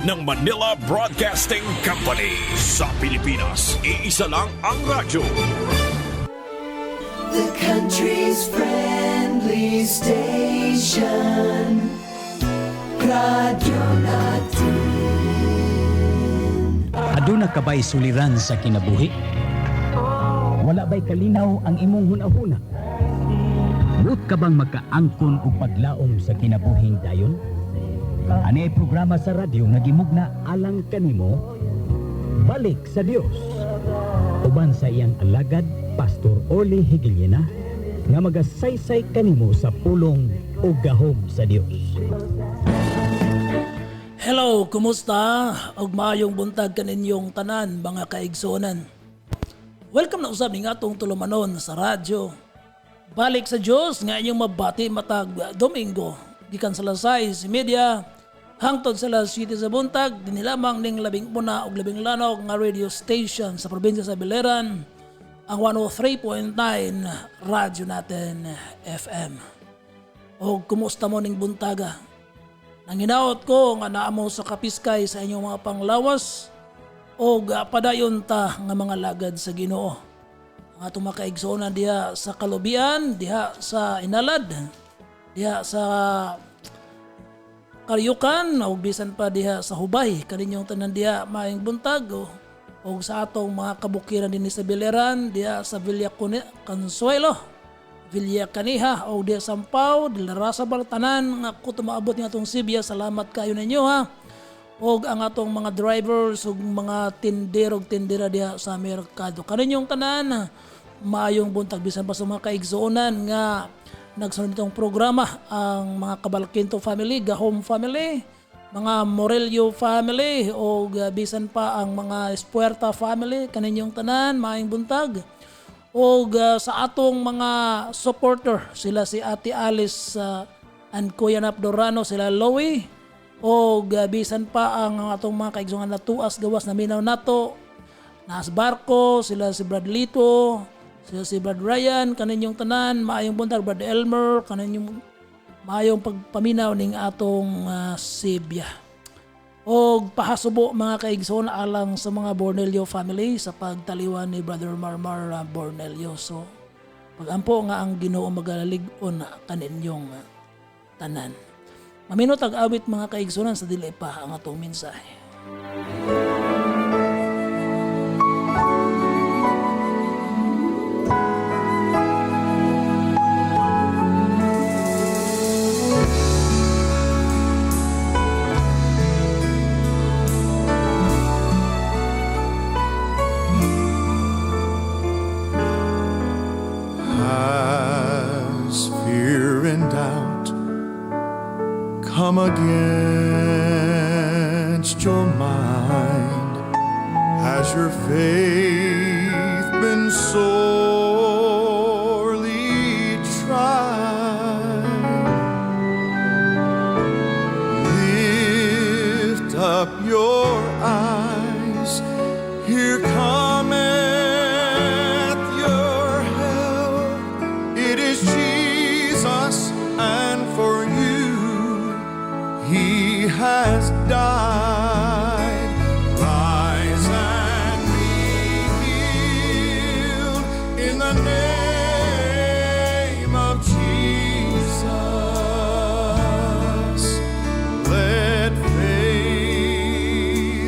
ng Manila Broadcasting Company. Sa Pilipinas, iisa lang ang radyo. The country's friendly station. Radyo Natin. Aduna ka ba'y suliran sa kinabuhi? Wala ba'y kalinaw ang imong hunahuna? Buot ka bang magkaangkon o paglaom sa kinabuhing dayon? Ani ay programa sa radyo nga gimugna alang kanimo Balik sa Dios. Uban sa iyang alagad Pastor Orly Higiliena nga magasaysay kanimo sa pulong o gahom sa Dios. Hello, kumusta? Og maayong buntag kaninyong tanan mga kaigsonan. Welcome na usab ning atong tulumanon sa radyo. Balik sa Dios nga inyong mabati matag Domingo gikan sa Lasay si media hangtod sa Las City sa buntag dinhi lamang ning labing una ug labing lanog nga radio station sa probinsya sa Biliran ang 103.9 Radyo Natin FM. Og kumusta mo ning buntaga? Nanginaot ko nga naamo sa kapiskay sa inyong mga panglawas o padayon ta nga mga lagad sa Ginoo. Ang atong makaigsoon diha sa Kalubian, diha sa Inalad, diha sa Karyukan o bisan pa diha sa Hubay. Kaninyong tanan diha maayong buntag o sa atong mga kabukiran din sa Biliran, diha sa Villa Consuelo, Villa Caniha o diha Sampaw, Dilarasa Baltanan nga ko tumaabot ng atong Sibya. Salamat kayo ninyo ha. O ang atong mga drivers o mga tinderog tindera diha sa merkado. Kaninyong tanan maayong buntag bisan pa sa mga kaigsuonan nga nagsunod itong programa ang mga Cabalquinto family, Gahom family, mga Morello family o bisan pa ang mga Espuerta family. Kaninyong tanan maayong buntag. O sa atong mga supporter, sila si Ate Alice and Kuya Napdorano, sila Lowy. O bisan pa ang atong mga kaigsungan na tuas gawas na minaw nato, Nas Barco, sila si Brad Lito, sila si Brad Ryan, kaninyong tanan, maayong buntag, Brad Elmer, kaninyong maayong pagpaminaw ning atong Sibya. O pahasubo mga kaigsoon alang sa mga Bornelio family sa pagtaliwan ni Brother Marmar Bornelio. So pagampo nga ang Ginoo magalalig-on kaninyong tanan. Maminot ag awit mga kaigsunan sa dili pa ang atong mensahe. Come against your mind. Has your faith been sorely tried? Lift up your eyes. Here cometh your help. It is Jesus, and for you He has died. Rise and be healed in the name of Jesus. Let faith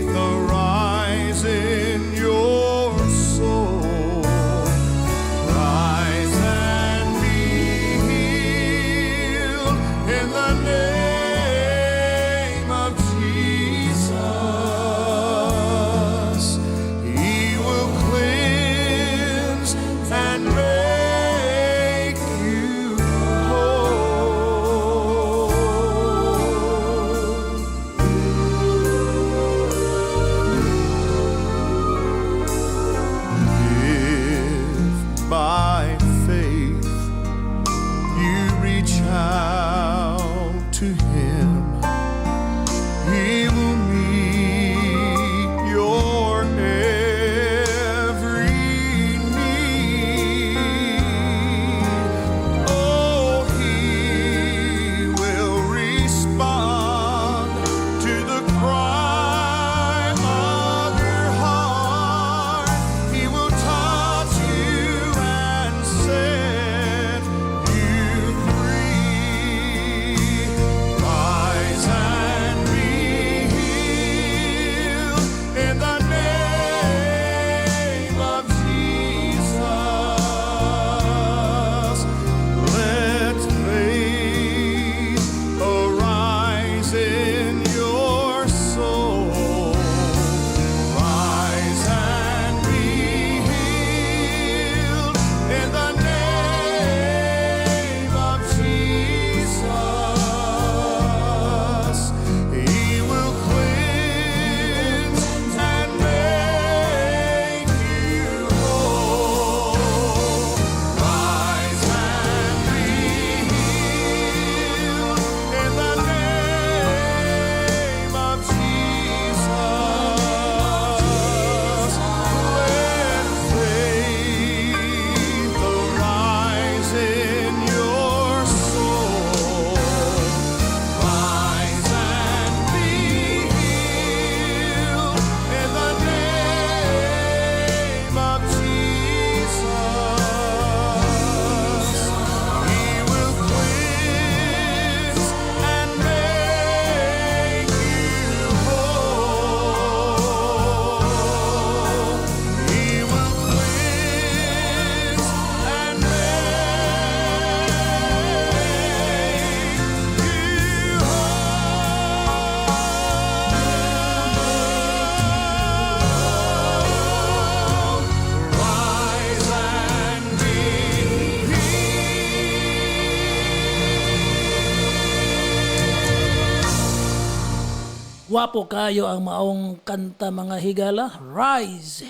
Wapo kayo ang maong kanta mga higala, Rise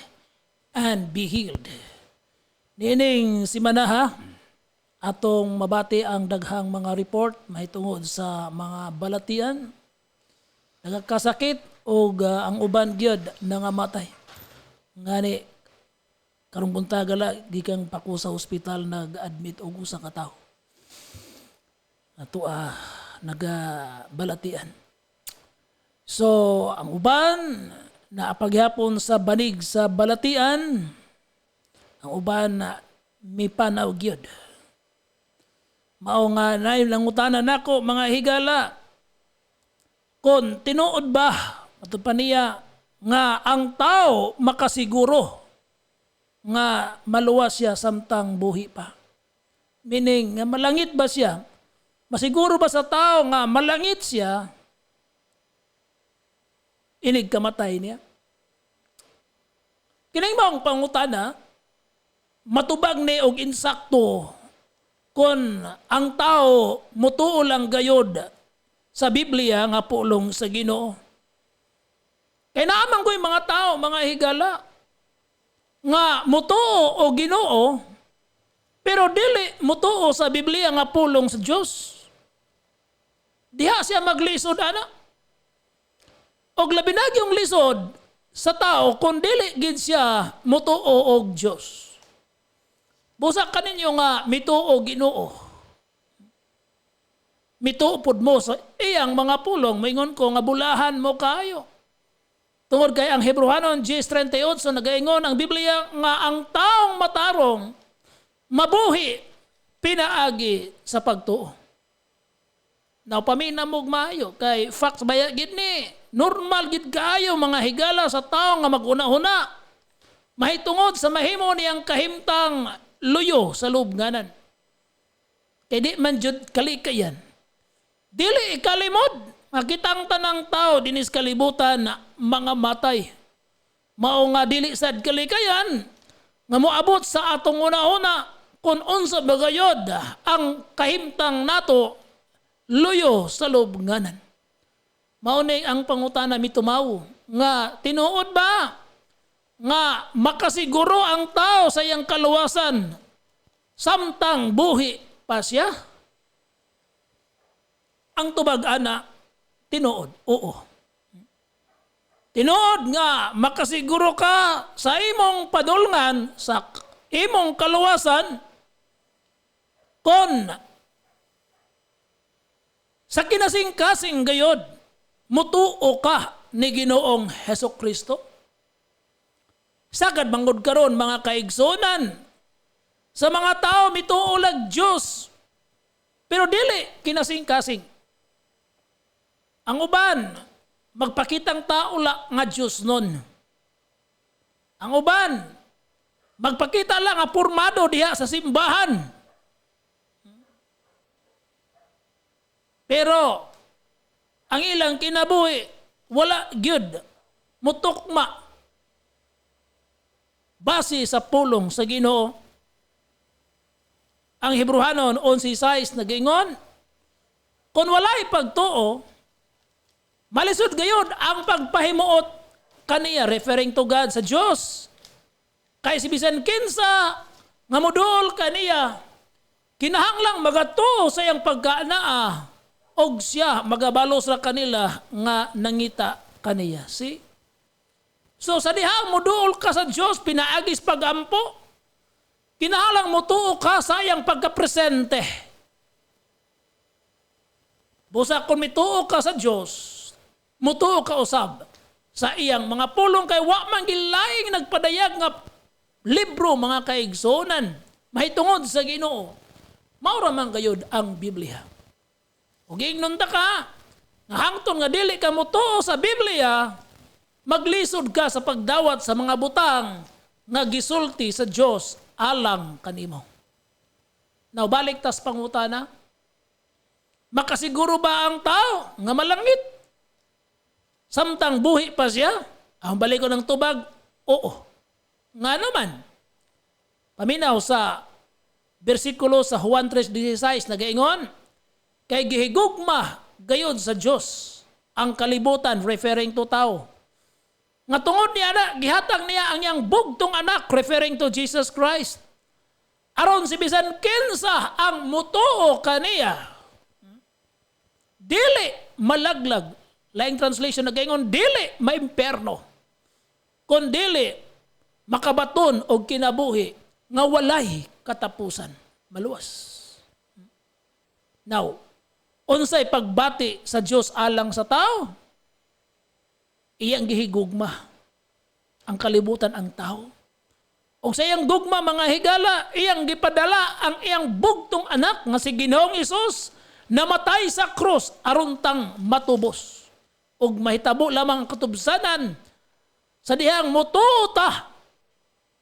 and Be Healed. Nining si Manaha, atong mabati ang daghang mga report mahitungod sa mga balatian, nagkasakit o ang uban gyud nangamatay. Ngani, karong buntagala, di kang pako sa ospital nag-admit og usa ka tawo. Ato nagabalatian. So, ang uban na paghapon sa banig sa balatian, ang uban na may panaw gyud. Mao nga nay langutanan nako mga higala, kon tinuod ba ato pa niya nga ang tao makasiguro nga maluwas siya samtang buhi pa? Meaning nga malangit ba siya? Masiguro ba sa tao nga malangit siya inig kamatay niya? Kining maong pangutana, matubag ni og insakto kon ang tao mutuo lang gayod sa Biblia nga pulong sa Ginoo. Kaya naman ko yung mga tao, mga higala, nga mutuo o Ginoo, pero dili mutuo sa Biblia nga pulong sa Dios. Diha siya maglisod ana. Og labi na yung lisod sa tao kung dili gid siya mutuo og Dios. Busa kaninyo nga mituo Ginoo. Mituo pud mo sa iyang mga pulong, maingon ko nga bulahan mo kayo. Tungod kay ang Hebrehanon 10:38 nagaingon ang Biblia nga ang taong matarong mabuhi pinaagi sa pagtuo. Now paminamog maayo kay facts baya gid ni. Normal gid kaayo mga higala sa tao nga maguna-una. Mahitungod sa mahimo niyang kahimtang luyo sa lubnganan. Kay di man jud kalikayan. Dili ikalimod, makitang tanang tao dinis kalibutan na mga matay. Mao nga dili sad kalikayan nga moabot sa atong una-una kung unsa bagayod ang kahimtang nato luyo sa lubnganan. Maunay ang pangutana mitumaw nga tinuod ba nga makasiguro ang tao sa iyang kaluwasan samtang buhi pa siya? Ang tubag ana tinuod, oo. Tinuod nga makasiguro ka sa imong padulngan sa imong kaluwasan kon sa kinasing-kasing gayod mutuo ka ni Ginoong Hesukristo. Sagad mangod karon mga kaigsunan sa mga tao mituo lag Dios pero dili kinasing-kasing. Ang uban magpakitang tao la nga Dios nun. Ang uban magpakita lang nga pormado diha sa simbahan. Pero ang ilang kinabuhi, wala gyud mutukma base sa pulong sa Ginoo. Ang Hebrehanon 11:6 nagingon, kung walay pagtuo, malisod gayud ang pagpahimuot kaniya, referring to God sa Dios. Kay si bisan kinsa nga modul kaniya, kinahanglang magatuo sa iyang pagkaanaa og siya magabalos ra kanila nga nangita kaniya. See? So sa diha moduol ka sa Dios pinaagis pagampo. Kinahanglang mutuo ka sa iyang pagkapresente. Busa kung mituo ka sa Dios, mutuo ka usab sa iyang mga pulong kay wa man gilaing nagpadayag nga libro mga kaigsunan mahitungod sa Ginoo. Mao ra man gayud ang Biblia. Ug ingnon ta ka, nga hangtod nga dili ka mutuo sa Biblia, maglisod ka sa pagdawat sa mga butang nga gisulti sa Dios alang kanimo. Now balik tas pangutana, makasiguro ba ang tao nga malangit samtang buhi pa siya? Ang balik ko ng tubag, oo. Nga naman, paminaw sa bersikulo sa Juan 3:16 nagaingon, kay gihigugma gayod sa Dios ang kalibutan, referring to tao. Nga tungod niya na, gihatag niya ang iyang bugtong anak, referring to Jesus Christ. Aron si bisan kinsa ang mutuo kaniya, dili malaglag. Laing translation na gayon, dili maimperno. Kung dili makabaton o kinabuhi nga walay katapusan. Maluwas. Now, unsay pagbati sa Dios alang sa tao? Iyang gihigugma ang kalibutan ang tao. O sa iyang gugma mga higala, iyang gipadala ang iyang bugtong anak nga si Ginoong Hesus namatay sa krus aron tang matubos. Og mahitabo lamang ang katubsanan sa dihang motuta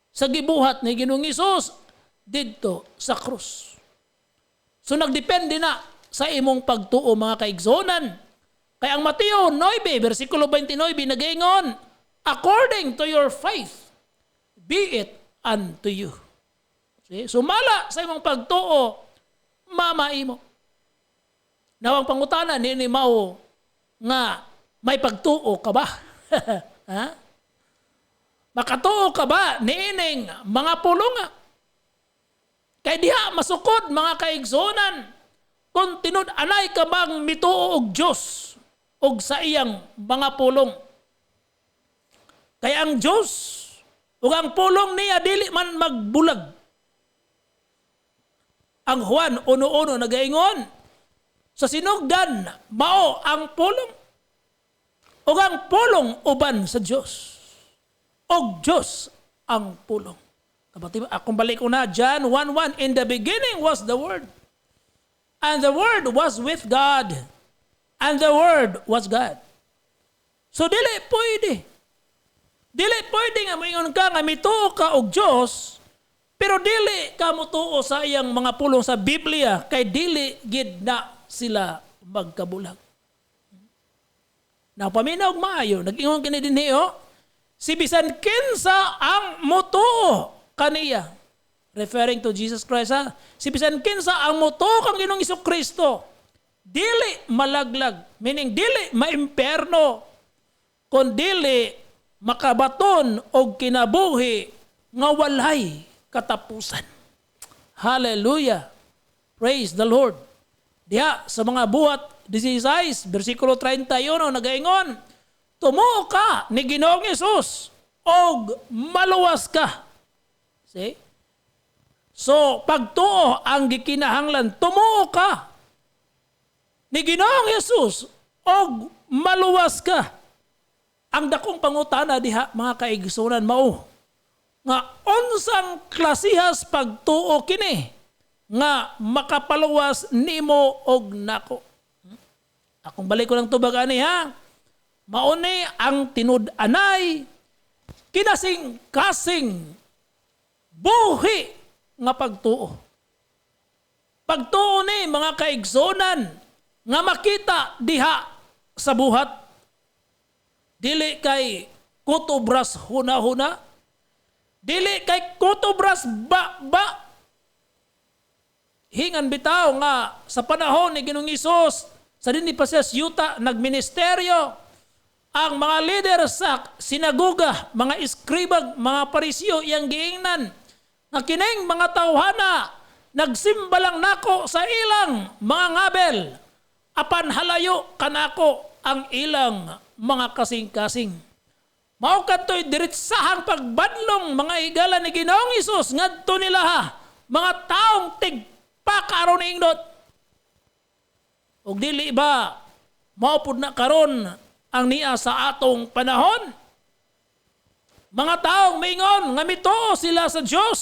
sa gibuhat ni Ginoong Hesus didto sa krus. So nagdepende na sa imong pagtuo mga kaigsonan. Kaya ang Mateo 9, versikulo 29, nagaingon, according to your faith, be it unto you. See? Sumala sa imong pagtuo, mamaimo. Nawang pangutana, nini mao nga may pagtuo ka ba? Ha? Makatuo ka ba niining mga pulunga? Kay diha masukod mga kaigsonan, kung tinud anay ka bang mituo og Dios og sa iyang mga pulong. Kaya ang Dios ug ang pulong niya dili man magbulag. Ang Juan 1:1 nagaingon, sa sinugdan mao ang pulong ug ang pulong uban sa Dios. Og Dios ang pulong. Kapatid, akong balik ko na, John 1:1, in the beginning was the Word. And the Word was with God. And the Word was God. So dili pwede. Dili pwede nga moingon ka nga mituo ka og Dios, pero dili ka motuo sa iyang mga pulong sa Biblia kay dili gid na sila magkabulag. Napaminaw og maayo, nag-ingon kini dinhi si bisan kinsa ang motuo kaniya, referring to Jesus Christ, ha? Si bisan kinsa ang motuo kang Ginoong Jesucristo, dili malaglag, meaning dili maimperno, kun dili makabaton og kinabuhi nga walay katapusan. Hallelujah. Praise the Lord. Diha sa mga buhat 16, versikulo 31 nagaingon, tumuo ka ni Ginoong Hesus og maluwas ka. See? So, pagtuo ang gikinahanglan, tumuo ka ni Ginoong Hesus og maluwas ka. Ang dakong pangutana diha mga kaigsunan mao nga unsang klasihas pagtuo kini nga makapaluwas nimo og nako. Akong balik ko lang tubag ani ha. Mauni ang tinud-anay kinasing-kasing buhi nga pagtuo. Pagtuo ni mga kaigsonan nga makita diha sa buhat. Dili kay kutubras huna-huna. Dili kay kutubras ba-ba. Hingan bitaw nga sa panahon ni Ginoong Hesus sa dinhi pa siya yuta nagministeryo, ang mga leader sa sinagoga, mga eskribag, mga parisyo iyang giingnan nga kining mga tawhana nagsimba lang nako sa ilang mga ngabel apan halayo kanako ang ilang mga kasing-kasing. Mao kadtoy diretsahang pagbadlong mga higala ni Ginoong Hesus ngadto nila ha mga taong tigpakaron ingdot. Og dili ba mao pud na karon ang niya sa atong panahon? Mga taong mingon nga mituo sila sa Dios,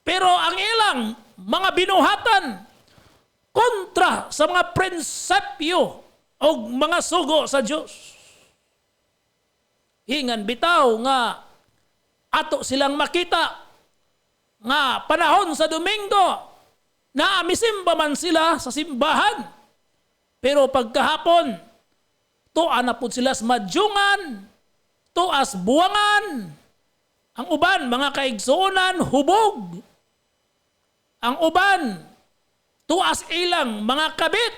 pero ang ilang mga binuhatan kontra sa mga prinsipyo o mga sugo sa Dios. Hingan bitaw nga ato silang makita nga panahon sa Domingo na misimba man sila sa simbahan, pero pagkahapon tuan na pud sila sa madyungan, tuas buwangan. Ang uban mga kaigsuonan hubog. Ang uban tuas ilang mga kabit.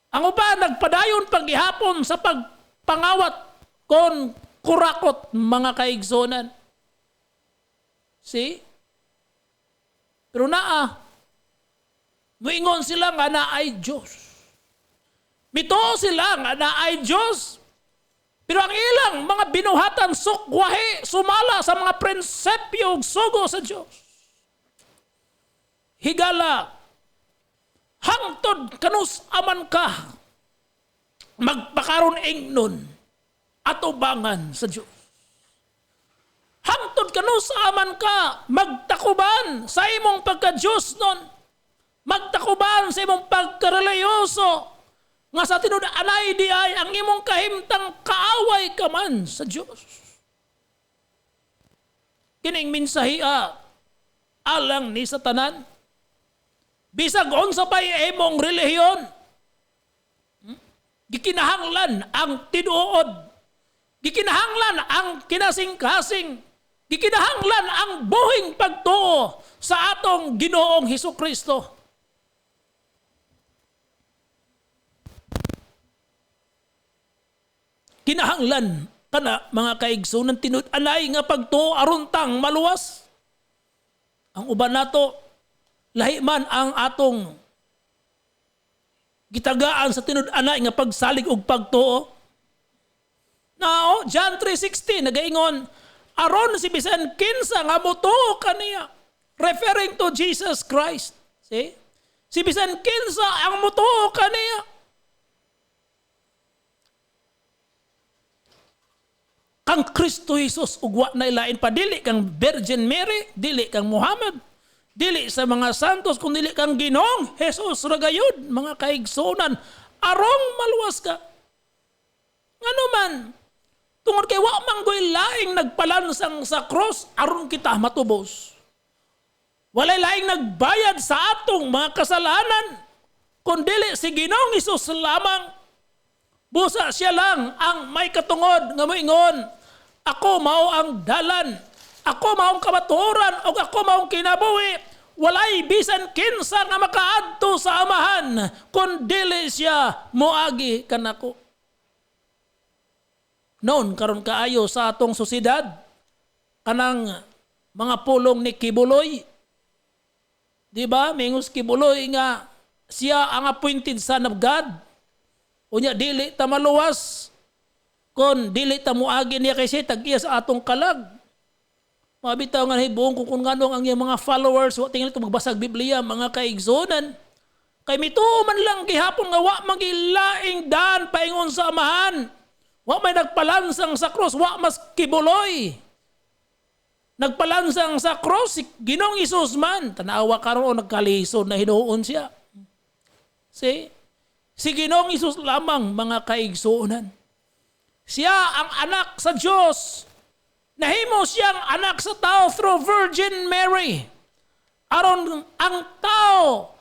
Ang uban nagpadayon paggihapon sa pagpangawat kon kurakot mga kaigsonan. See? Pero muingon sila nga na ay Diyos. Mito sila nga na ay Diyos. Pero ang ilang mga binuhatan sukwahi sumala sa mga prinsipyo ug sugo sa Diyos. Higala, hangtod kanus aman ka magpakaron ingnon at ubangan sa Diyos. Hangtod kanus aman ka magtakuban sa imong pagka-Diyos nun. Magtakuban sa imong pagkareliyoso nga sa tinud-anay di ay ang imong kahimtang kaaway ka man sa Diyos. Kining minsahia alang ni Satanan. Bisag unsa pay imong relihiyon. Gikinahanglan ang tinuod. Gikinahanglan ang kinasing-kasing. Gikinahanglan ang buhing pagtuo sa atong Ginoong Hesukristo. Kinahanglan kana mga kaigsunan tinud-anay nga pagtuo aruntang maluwas. Ang uban nato lahi man ang atong gitagaan sa tinud-anay nga pagsalig og pagtuo. Now, John 3:16 nagaingon aron si bisan kinsa nga motuo kaniya, referring to Jesus Christ. See? Si bisan kinsa ang motuo kaniya. Kang Kristo Jesus ugwa na ilain pa, dili kang Virgin Mary, dili kang Muhammad, dili sa mga santos, kung dili kang Ginoong Jesus ragayod, mga kaigsunan, arong maluwas ka. Ngano man, tungod kay wa manggoy laing nagpalansang sa cross, aron kita matubos. Walay laing nagbayad sa atong mga kasalanan, kung dili si Ginoong Jesus lamang. Busa siya lang ang may katungod nga moingon, ako mao ang dalan, ako mao ang kamatuoran, o ako mao ang kinabuhi. Walay bisan kinsa nga makaadto sa Amahan, kun dili siya moagi kanako. Noon karon kaayo sa atong sosyedad, kanang mga pulong ni Kibuloy. Di ba? Mingos Kibuloy nga siya ang appointed son of God. Unya dili ta maluwas kon dili ta muagi niya kay siya tag-iya sa atong kalag. Mabitaw nga hibuong kung nganong ang iyang mga followers wa tingil ito magbasag Biblia, mga kaigsonan. Kay mituo man lang gihapon nga wa magilaing daan paingon sa Amahan. Wa may nagpalansang sa cross, wa mas Kibuloy. Nagpalansang sa cross si Ginoong Hesus man. Tanawa karon nagkalisod na hinuon siya. See? Si Ginoong Hesus lamang, mga kaigsuonan. Siya ang anak sa Diyos. Nahimo siyang anak sa tao through Virgin Mary. Aron ang tao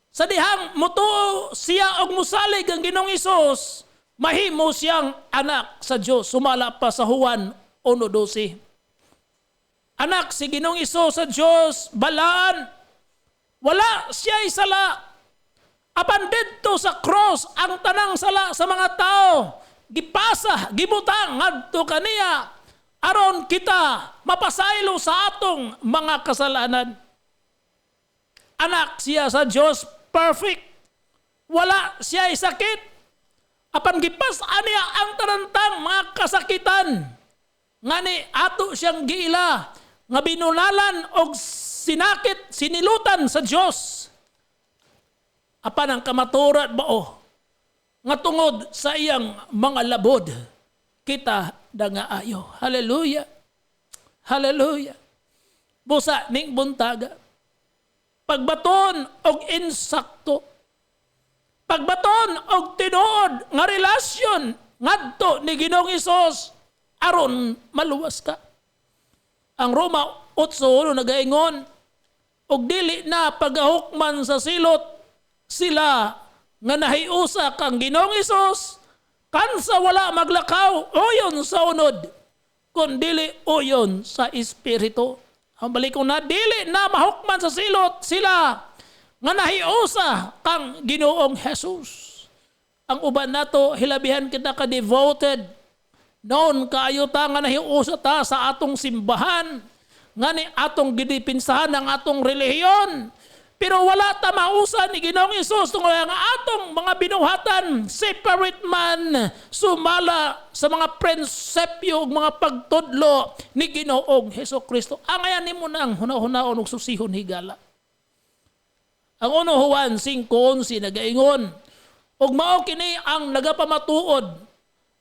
sa dihang mutuo siya og musalig ang Ginoong Hesus, mahimo siyang anak sa Diyos. Sumala pa sa Juan 1:12. Anak si Ginoong Hesus sa Diyos, balaan. Wala siya isala. Apan didto sa cross ang tanang sala sa mga tao gipasa, gibutang ngadto kaniya aron kita mapasaylo sa atong mga kasalanan. Anak siya sa Diyos, perfect. Wala siya sakit. Apan gipas aniya ang tanantang mga kasakitan. Ngani ato siyang giila nga binunalan og sinakit, sinilutan sa Diyos. Apan ang kamaturan bao nga tungod sa iyang mga labod kita dangaayo. Hallelujah. Hallelujah. Busa ning buntaga. Pagbaton og insakto. Pagbaton og tinuod nga relasyon ngadto ni Ginoong Hesus aron maluwas ka. Ang Roma 8:1 nagaingon og dili na pagahukman sa silot sila nga nahiusa kang Ginoong Hesus kansa wala maglakaw oyon sa unod kundi oyon sa espiritu. Ang balik ko na dili na mahukman sa silot sila nga nahiusa kang Ginoong Hesus ang uban nato hilabihan kita ka devoted. Noon kaayo ta nga nahiusa ta sa atong simbahan, nga ni atong gidipinsahan ang atong relihiyon. Pero wala ta mausa ni Ginoong Hesus tungod nga atong mga binuhatan, separate man, sumala sa mga prinsipyo ug mga pagtudlo ni Ginoong Hesukristo. Angayan nimo nang hunahunaon ug susihon higala. Ang 1 Juan 5:11 nagaingon, ug mao kini ang nagapamatuod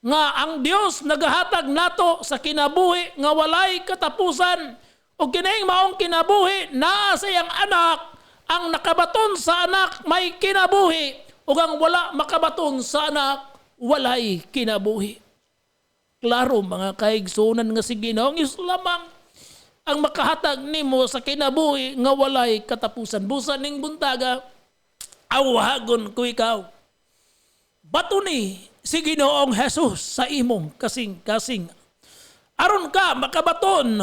nga ang Dios nagahatag nato sa kinabuhi nga walay katapusan, ug kining maong kinabuhi naa sa iyang anak. Ang nakabaton sa anak may kinabuhi, ug ang wala makabaton sa anak walay kinabuhi. Klaro mga kaigsunan nga si Ginoong Hesus lamang ang makahatag nimo sa kinabuhi nga walay katapusan. Busa ning buntaga, awahagon ko ikaw. Bato ni si Ginoong Hesus sa imong kasing-kasing. Aron ka makabaton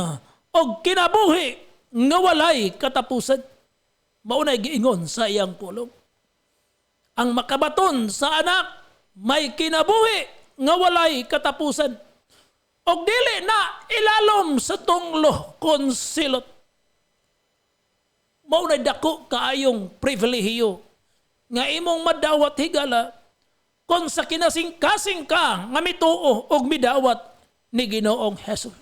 og kinabuhi nga walay katapusan. Maunay giingon sa iyang pulong. Ang makabaton sa anak may kinabuhi nga walay katapusan. Og dili na ilalom sa tunglo kon silot. Maunay dako kaayong pribilehiyo nga imong madawat higala kon sa kinasing-kasing ka nga mituo og midawat ni Ginoong Hesus.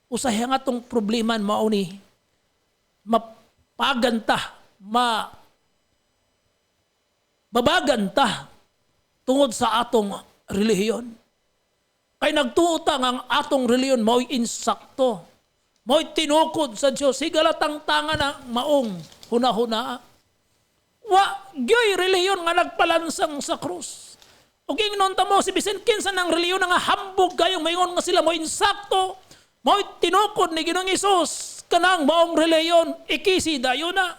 Usahay nga tong probleman mao ni mapaganta, babaganta tungod sa atong relihiyon. Kay nagtuutang ang atong relihiyon mao'y insakto, mao'y tinukod sa Diyos, higalatang tangan na maong hunahuna. Wa gyoy relihiyon nga nagpalansang sa krus. O ingnon ta mo si bisan kinsa ng relihiyon nga hambog kayong mayon nga sila mo'y insakto, mao'y tinukod ni Ginoong Hesus. Kanang maong reliyon, ikisi dayo na.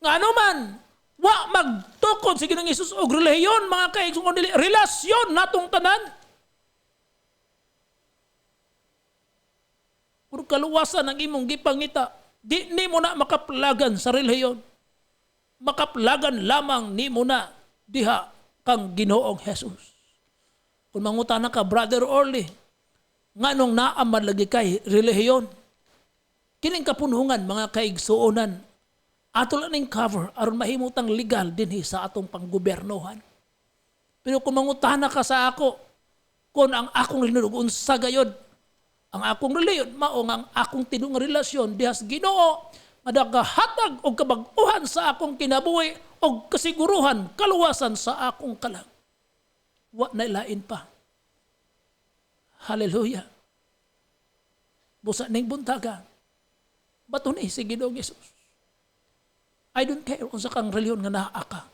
Nga naman, wa magtukod si Ginoong Hesus og reliyon, mga kaigsuon dili, relasyon natong tanan. Puro kaluwasan ang imong gipangita, di nimo na makaplagan sa reliyon. Makaplagan lamang nimo na diha kang Ginoong Hesus. Kung mangutana ka, Brother Orly, nganong naamad lagi kay reliyon? Kining kapunungan mga kaigsuonan, ato lang ning cover aron mahimutang legal dinhi sa atong panggobernohan. Pero kung mangutana ka sa ako, kung ang akong reliyon unsa gayod, ang akong reliyon mao ang akong tinung relasyon diha sa Ginoo nga nagahatag og kabag-uhan sa akong kinabuhi og kasiguruhan, kaluwasan sa akong kalang. Wa na lain pa. Hallelujah. Busa ning buntaga. Bato ni si Ginoong Hesus. I don't care kung sa kang reliyon nga naa ka.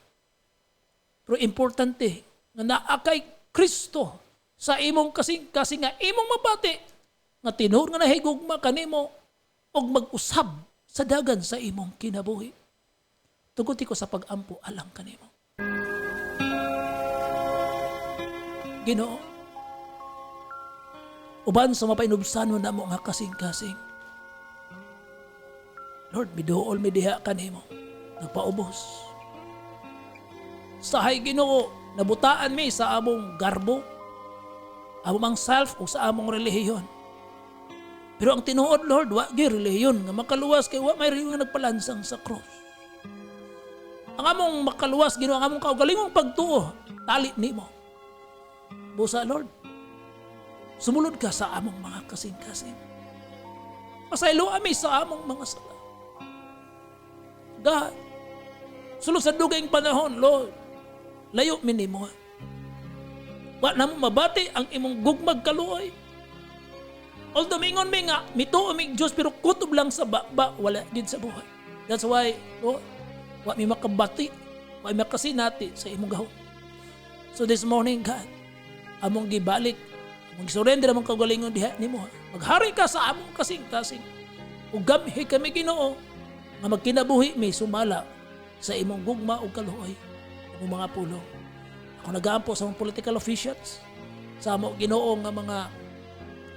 Pero importante nga naa kay Kristo sa imong kasing-kasing nga imong mapati nga tinuod nga nahigugma kanimo og mag-usab sa dagan sa imong kinabuhi. Tuguti ko sa pag-ampo alang kanimo. Ginoo, uban sa mapainubsanon namo nga kasing-kasing, Lord, miduol mi diha kanimo, nagpaubos. Sahay Ginoo, nabutaan mi sa among garbo, among self o sa among relihiyon. Pero ang tinuod, Lord, wa gi relihiyon nga makaluwas kay wa may relihiyon nga nagpalansang sa cross. Ang among makaluwas, Ginoo, ang among kaugalingong pagtuo, tali nimo. Busa, Lord, sumulod ka sa among mga kasing-kasing. Pasaylo ami sa among mga sala. God, sulod sa dugayng panahon, Lord, layo minimo. Wa na mo mabati ang imong gugmag kaluoy. Although mingon mi nga, mituo mi Diyos, pero kutob lang sa baba, wala gid sa buhay. That's why, Lord, wa mi makabati, wa mi makasinati sa imong gahom. So this morning, God, among gibalik, among surrender among kagalingon diha nimo. Maghari ka sa among kasing-kasing. Ug gamhi kami Ginoo nga magkinabuhi mi sumala sa imong gugma ug kaluoy imong mga pulong. Ako nagaampo sa mga political officials, sa among Ginoo nga mga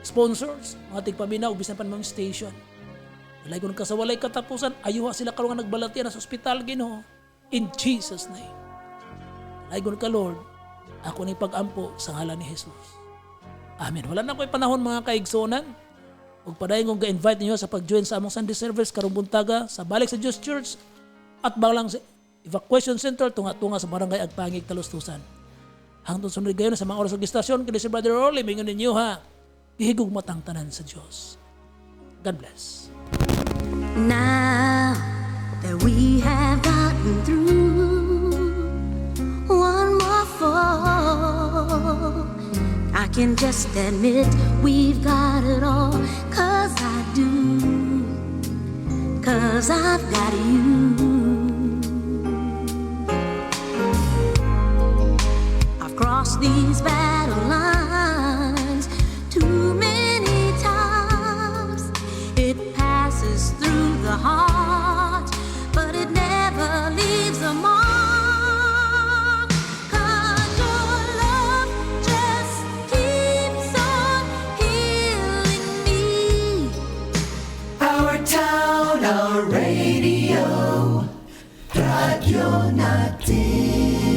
sponsors, mga tigpaminaw bisan pa mga station. Walay kun kasawalay katapusan, ayuha sila karon nga nagbalatian sa ospital Ginoo in Jesus name. Naigon ka Lord, ako ni pag-ampo sa ngalan ni Jesus. Amen. Wala na ko'y panahon mga kaigsunan. Ug padayon kong ga-invite ninyo sa pag-join sa among Sunday service karong buntaga sa Balik sa Diyos Church at Balang Evacuation Center tunga-tunga sa Barangay Agpangig, Talustusan. Hangtod sunod gayon sa mga oras ng istasyon kini si Brother Rolly mingon ninyo ha. Ihigog matang tanan sa Dios. God bless. Now that we have gotten through one more fall, I can just admit we've got it all. 'Cause I do, 'cause I've got you. I've crossed these battle lines too many times. It passes through the heart, but it never leaves a mark. 'Cause your love just keeps on healing me. Our town, our radio, Radio Natin.